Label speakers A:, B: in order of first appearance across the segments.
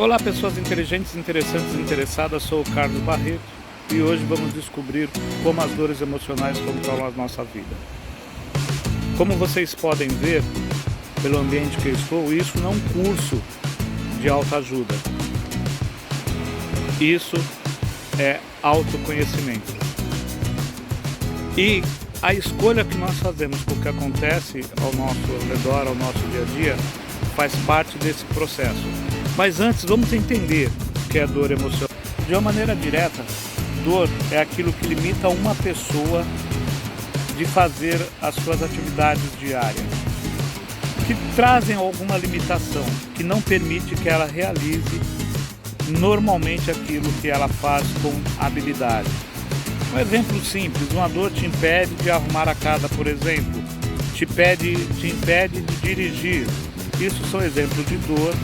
A: Olá, pessoas inteligentes, interessantes e interessadas. Sou o Carlos Barreto e hoje vamos descobrir como as dores emocionais controlam a nossa vida. Como vocês podem ver pelo ambiente que eu estou, isso não é um curso de autoajuda. Isso é autoconhecimento. E a escolha que nós fazemos com o que acontece ao nosso redor, ao nosso dia a dia, faz parte desse processo. Mas antes, vamos entender o que é dor emocional. De uma maneira direta, dor é aquilo que limita uma pessoa de fazer as suas atividades diárias, que trazem alguma limitação, que não permite que ela realize normalmente aquilo que ela faz com habilidade. Um exemplo simples, uma dor te impede de arrumar a casa, por exemplo, te impede de dirigir. Isso são exemplos de dor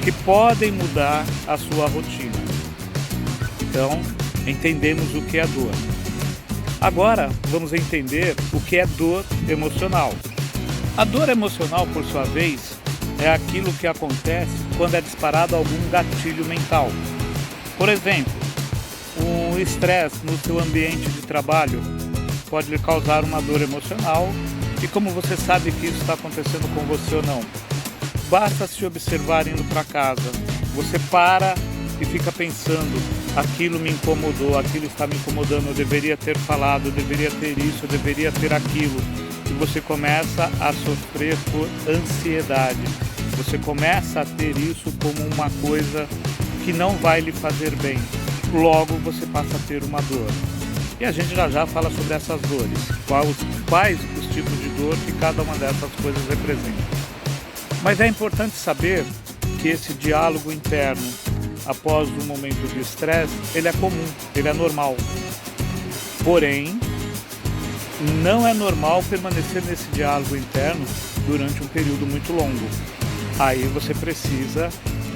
A: que podem mudar a sua rotina. Então, entendemos o que é dor. Agora, vamos entender o que é dor emocional. A dor emocional, por sua vez, é aquilo que acontece quando é disparado algum gatilho mental. Por exemplo, um estresse no seu ambiente de trabalho pode lhe causar uma dor emocional. E como você sabe que isso está acontecendo com você ou não? Basta se observar indo para casa. Você para e fica pensando: aquilo me incomodou, aquilo está me incomodando, eu deveria ter falado, eu deveria ter isso, eu deveria ter aquilo. E você começa a sofrer por ansiedade. Você começa a ter isso como uma coisa que não vai lhe fazer bem. Logo você passa a ter uma dor. E a gente já fala sobre essas dores. Quais os tipos de dor que cada uma dessas coisas representa. Mas é importante saber que esse diálogo interno, após um momento de estresse, ele é comum, ele é normal. Porém, não é normal permanecer nesse diálogo interno durante um período muito longo. Aí você precisa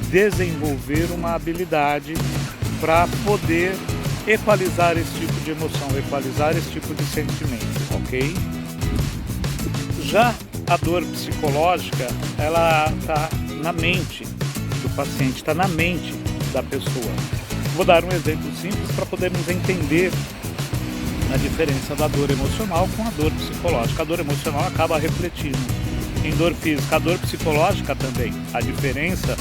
A: desenvolver uma habilidade para poder equalizar esse tipo de emoção, equalizar esse tipo de sentimento, ok? Já a dor psicológica, ela está na mente do paciente, está na mente da pessoa. Vou dar um exemplo simples para podermos entender a diferença da dor emocional com a dor psicológica. A dor emocional acaba refletindo em dor física, a dor psicológica também. A diferença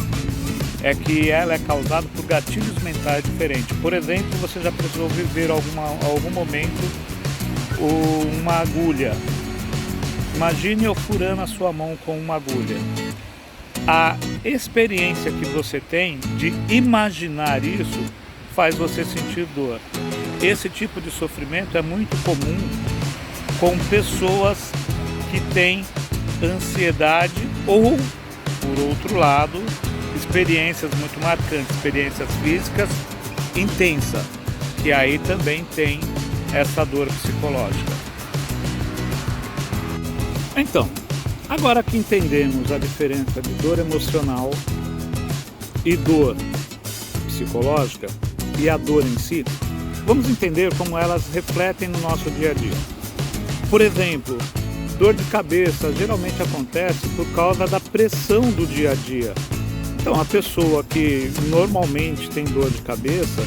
A: é que ela é causada por gatilhos mentais diferentes. Por exemplo, você já precisou viver algum momento uma agulha. Imagine eu furando a sua mão com uma agulha. A experiência que você tem de imaginar isso faz você sentir dor. Esse tipo de sofrimento é muito comum com pessoas que têm ansiedade ou, por outro lado, experiências muito marcantes, experiências físicas intensas, que aí também tem essa dor psicológica. Então, agora que entendemos a diferença de dor emocional e dor psicológica e a dor em si, vamos entender como elas refletem no nosso dia a dia. Por exemplo, dor de cabeça geralmente acontece por causa da pressão do dia a dia. Então, a pessoa que normalmente tem dor de cabeça,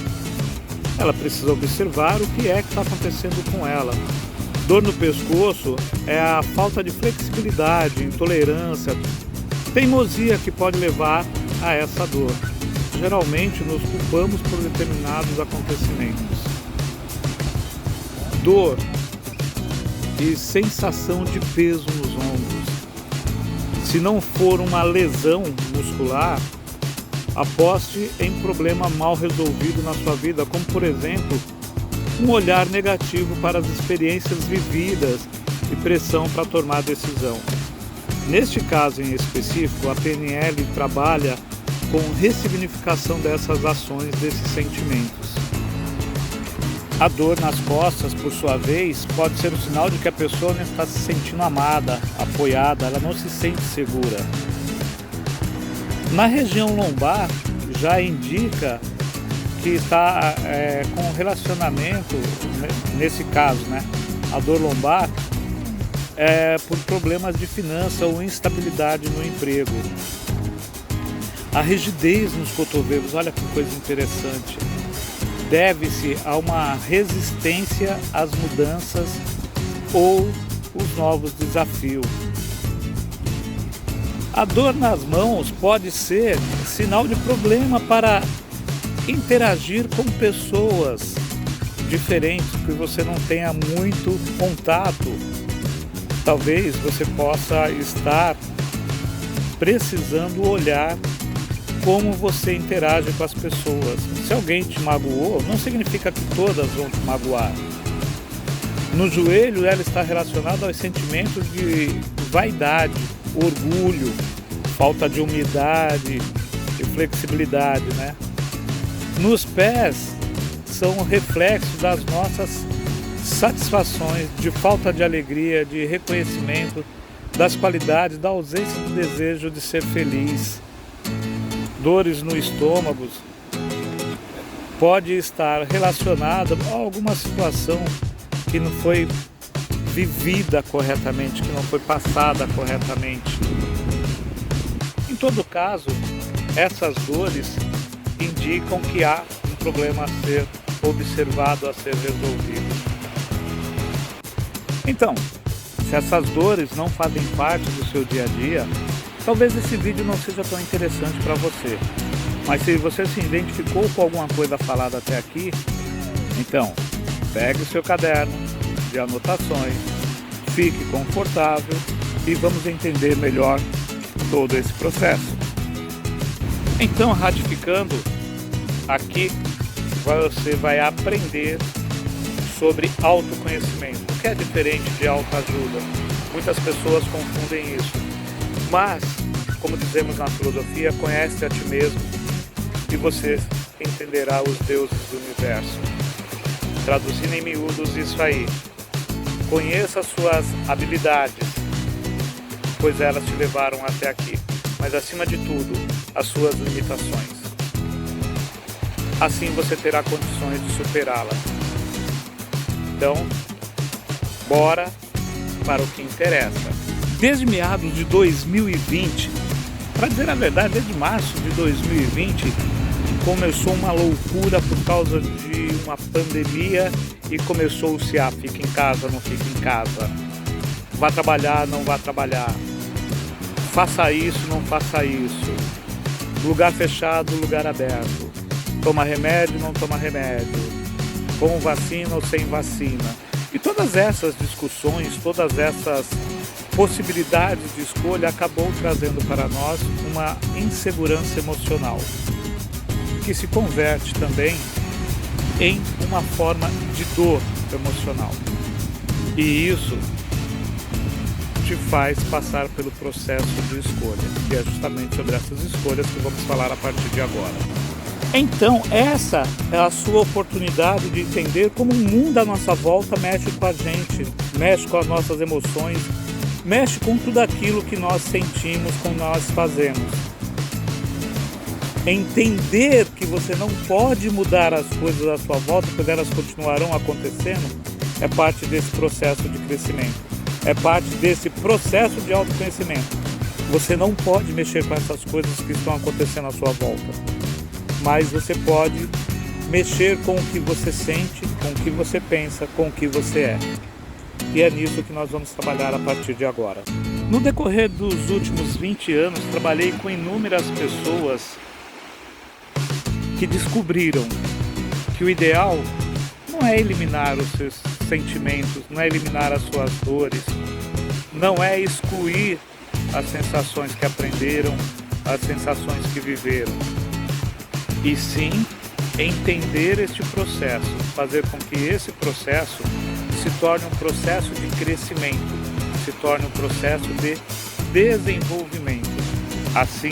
A: ela precisa observar o que é que está acontecendo com ela. Dor no pescoço é a falta de flexibilidade, intolerância, teimosia que pode levar a essa dor. Geralmente nos culpamos por determinados acontecimentos. Dor e sensação de peso nos ombros. Se não for uma lesão muscular, aposte em problema mal resolvido na sua vida, como por exemplo, um olhar negativo para as experiências vividas e pressão para tomar decisão. Neste caso em específico, a PNL trabalha com ressignificação dessas ações, desses sentimentos. A dor nas costas, por sua vez, pode ser um sinal de que a pessoa não está se sentindo amada, apoiada, ela não se sente segura. Na região lombar, já indica que está com relacionamento, nesse caso, a dor lombar, por problemas de finança ou instabilidade no emprego. A rigidez nos cotovelos, olha que coisa interessante, deve-se a uma resistência às mudanças ou os novos desafios. A dor nas mãos pode ser sinal de problema para interagir com pessoas diferentes que você não tenha muito contato. Talvez você possa estar precisando olhar como você interage com as pessoas. Se alguém te magoou, não significa que todas vão te magoar. No joelho, ela está relacionada aos sentimentos de vaidade, orgulho, falta de umidade e flexibilidade, né? Nos pés, são reflexos das nossas satisfações, de falta de alegria, de reconhecimento das qualidades, da ausência do desejo de ser feliz. Dores no estômago pode estar relacionada a alguma situação que não foi vivida corretamente, que não foi passada corretamente. Em todo caso, essas dores indicam que há um problema a ser observado, a ser resolvido. Então, se essas dores não fazem parte do seu dia a dia, talvez esse vídeo não seja tão interessante para você. Mas se você se identificou com alguma coisa falada até aqui, então pegue o seu caderno de anotações, fique confortável e vamos entender melhor todo esse processo. Então, ratificando, aqui você vai aprender sobre autoconhecimento, o que é diferente de autoajuda. Muitas pessoas confundem isso. Mas, como dizemos na filosofia, conhece a ti mesmo e você entenderá os deuses do universo. Traduzindo em miúdos isso aí. Conheça as suas habilidades, pois elas te levaram até aqui. Mas acima de tudo, as suas limitações. Assim você terá condições de superá-las. Então, bora para o que interessa. Desde meados de 2020, para dizer a verdade, desde março de 2020, começou uma loucura por causa de uma pandemia e começou-se a fica em casa, não fica em casa, vá trabalhar, não vá trabalhar, faça isso, não faça isso, lugar fechado, lugar aberto, toma remédio, não toma remédio, com vacina ou sem vacina. E todas essas discussões, todas essas possibilidades de escolha acabou trazendo para nós uma insegurança emocional, que se converte também em uma forma de dor emocional. E isso te faz passar pelo processo de escolha, que é justamente sobre essas escolhas que vamos falar a partir de agora. Então, essa é a sua oportunidade de entender como o mundo à nossa volta mexe com a gente, mexe com as nossas emoções, mexe com tudo aquilo que nós sentimos, com nós fazemos. Entender que você não pode mudar as coisas à sua volta, pois elas continuarão acontecendo, é parte desse processo de crescimento. É parte desse processo de autoconhecimento. Você não pode mexer com essas coisas que estão acontecendo à sua volta. Mas você pode mexer com o que você sente, com o que você pensa, com o que você é. E é nisso que nós vamos trabalhar a partir de agora. No decorrer dos últimos 20 anos, trabalhei com inúmeras pessoas que descobriram que o ideal não é eliminar os seus sentimentos, não é eliminar as suas dores, não é excluir as sensações que aprenderam, as sensações que viveram, e sim entender este processo, fazer com que esse processo se torne um processo de crescimento, se torne um processo de desenvolvimento. Assim,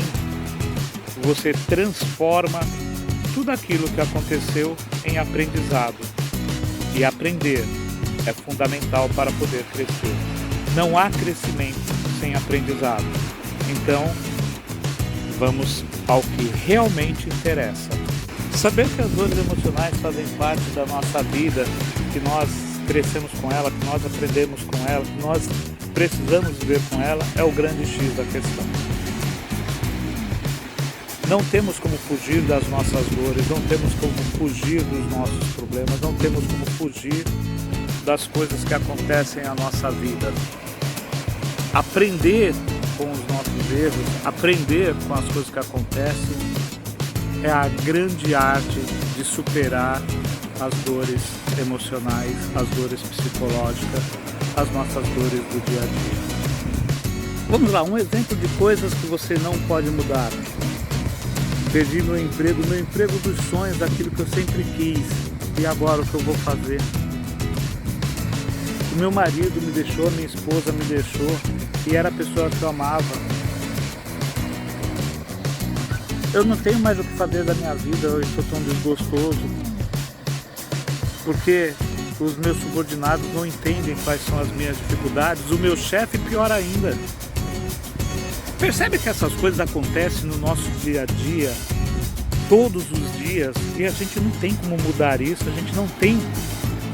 A: você transforma tudo aquilo que aconteceu em aprendizado. E aprender é fundamental para poder crescer. Não há crescimento sem aprendizado. Então, vamos ao que realmente interessa. Saber que as dores emocionais fazem parte da nossa vida, que nós crescemos com ela, que nós aprendemos com ela, que nós precisamos viver com ela, é o grande X da questão. Não temos como fugir das nossas dores, não temos como fugir dos nossos problemas, não temos como fugir das coisas que acontecem na nossa vida. Aprender com os nossos erros, aprender com as coisas que acontecem, é a grande arte de superar as dores emocionais, as dores psicológicas, as nossas dores do dia a dia. Vamos lá, um exemplo de coisas que você não pode mudar. Perdi meu emprego dos sonhos, daquilo que eu sempre quis. E agora o que eu vou fazer? O meu marido me deixou, minha esposa me deixou, e era a pessoa que eu amava. Eu não tenho mais o que fazer da minha vida, eu estou tão desgostoso, porque os meus subordinados não entendem quais são as minhas dificuldades, o meu chefe pior ainda. Percebe que essas coisas acontecem no nosso dia a dia, todos os dias, e a gente não tem como mudar isso, a gente não tem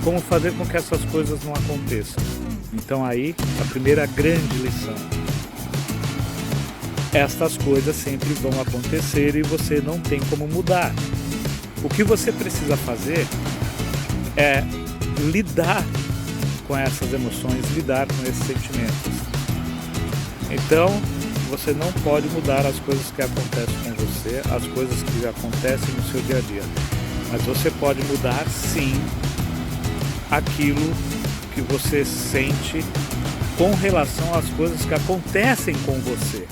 A: como fazer com que essas coisas não aconteçam. Então aí, a primeira grande lição. Estas coisas sempre vão acontecer e você não tem como mudar. O que você precisa fazer é lidar com essas emoções, lidar com esses sentimentos. Então, você não pode mudar as coisas que acontecem com você, as coisas que acontecem no seu dia a dia. Mas você pode mudar, sim, aquilo que você sente com relação às coisas que acontecem com você.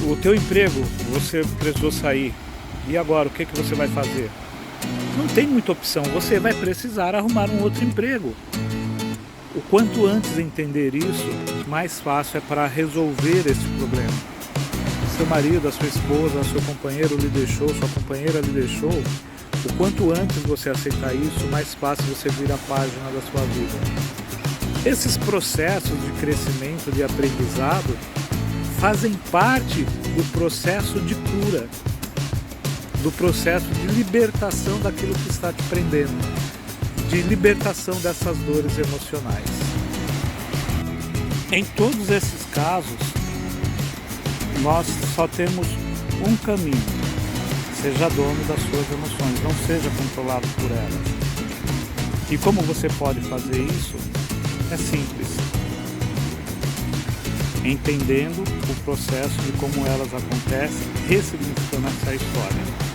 A: O teu emprego, você precisou sair. E agora, o que você vai fazer? Não tem muita opção, você vai precisar arrumar um outro emprego. O quanto antes entender isso, mais fácil é para resolver esse problema. Seu marido, a sua esposa, seu companheiro lhe deixou, sua companheira lhe deixou. O quanto antes você aceitar isso, mais fácil você vira a página da sua vida. Esses processos de crescimento, de aprendizado, fazem parte do processo de cura, do processo de libertação daquilo que está te prendendo, de libertação dessas dores emocionais. Em todos esses casos, nós só temos um caminho: seja dono das suas emoções, não seja controlado por elas. E como você pode fazer isso? É simples. Entendendo o processo de como elas acontecem, ressignificando essa história.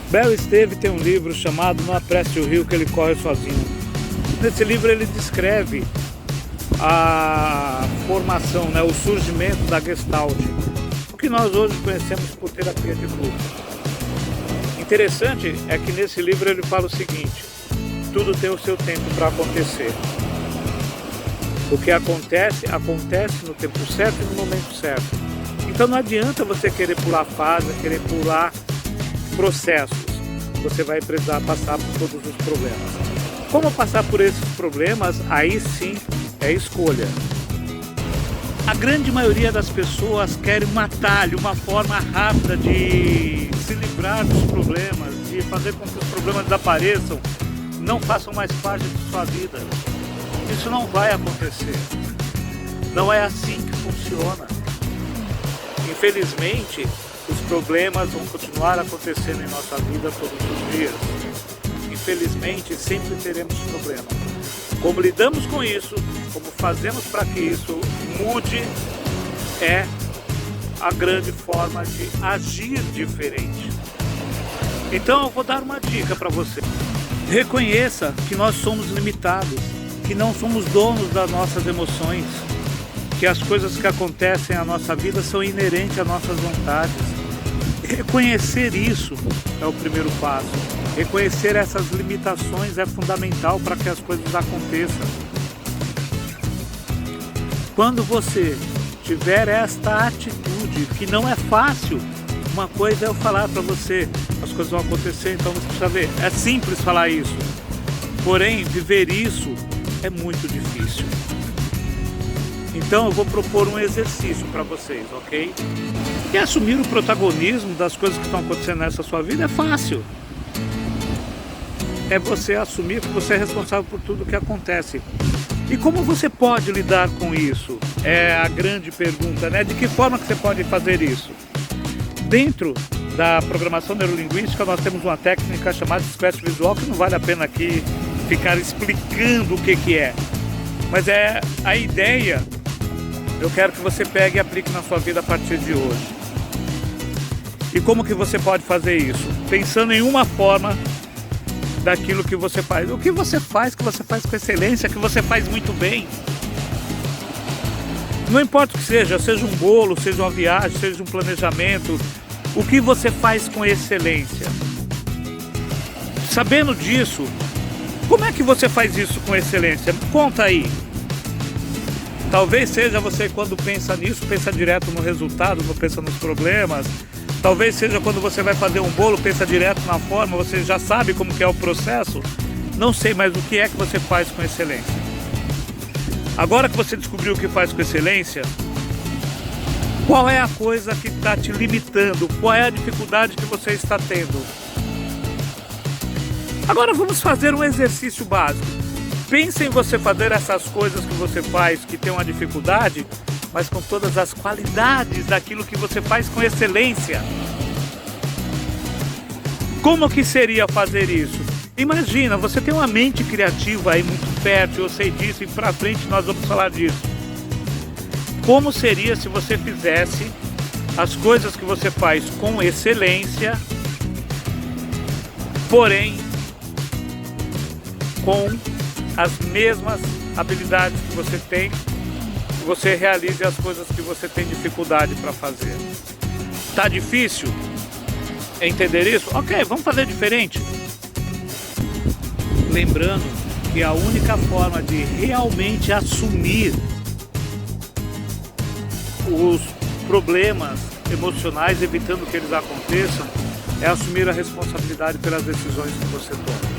A: Bel Esteve tem um livro chamado Não Apresse o Rio que ele corre sozinho. Nesse livro ele descreve a formação, o surgimento da Gestalt, o que nós hoje conhecemos por terapia de grupo. Interessante é que nesse livro ele fala o seguinte: tudo tem o seu tempo para acontecer. O que acontece, acontece no tempo certo e no momento certo. Então não adianta você querer pular fase, querer pular processos. Você vai precisar passar por todos os problemas. Como passar por esses problemas? Aí sim é escolha. A grande maioria das pessoas querem um atalho, uma forma rápida de se livrar dos problemas, de fazer com que os problemas desapareçam, não façam mais parte de sua vida. Isso não vai acontecer. Não é assim que funciona. Infelizmente, os problemas vão continuar acontecendo em nossa vida todos os dias. Infelizmente, sempre teremos problemas. Como lidamos com isso, como fazemos para que isso mude, é a grande forma de agir diferente. Então eu vou dar uma dica para você. Reconheça que nós somos limitados, que não somos donos das nossas emoções, que as coisas que acontecem na nossa vida são inerentes às nossas vontades. Reconhecer isso é o primeiro passo. Reconhecer essas limitações é fundamental para que as coisas aconteçam. Quando você tiver esta atitude, que não é fácil, uma coisa é eu falar para você, as coisas vão acontecer, então você precisa ver. É simples falar isso. Porém, viver isso é muito difícil. Então eu vou propor um exercício para vocês, ok? E assumir o protagonismo das coisas que estão acontecendo nessa sua vida é fácil. É você assumir que você é responsável por tudo que acontece. E como você pode lidar com isso? É a grande pergunta, né? De que forma que você pode fazer isso? Dentro da programação neurolinguística, nós temos uma técnica chamada discurso visual, que não vale a pena aqui ficar explicando o que é. Mas é a ideia, eu quero que você pegue e aplique na sua vida a partir de hoje. E como que você pode fazer isso? Pensando em uma forma daquilo que você faz. O que você faz com excelência, que você faz muito bem. Não importa o que seja um bolo, seja uma viagem, seja um planejamento, o que você faz com excelência. Sabendo disso, como é que você faz isso com excelência? Conta aí. Talvez seja você, quando pensa nisso, pensa direto no resultado, não pensa nos problemas. Talvez seja quando você vai fazer um bolo, pensa direto na forma, você já sabe como que é o processo. Não sei, mas o que é que você faz com excelência? Agora que você descobriu o que faz com excelência, qual é a coisa que está te limitando? Qual é a dificuldade que você está tendo? Agora vamos fazer um exercício básico. Pense em você fazer essas coisas que você faz, que tem uma dificuldade, mas com todas as qualidades daquilo que você faz com excelência. Como que seria fazer isso? Imagina, você tem uma mente criativa aí muito fértil, eu sei disso, e pra frente nós vamos falar disso. Como seria se você fizesse as coisas que você faz com excelência, porém com as mesmas habilidades que você tem, você realize as coisas que você tem dificuldade para fazer. Tá difícil entender isso? Ok, vamos fazer diferente. Lembrando que a única forma de realmente assumir os problemas emocionais, evitando que eles aconteçam, é assumir a responsabilidade pelas decisões que você toma.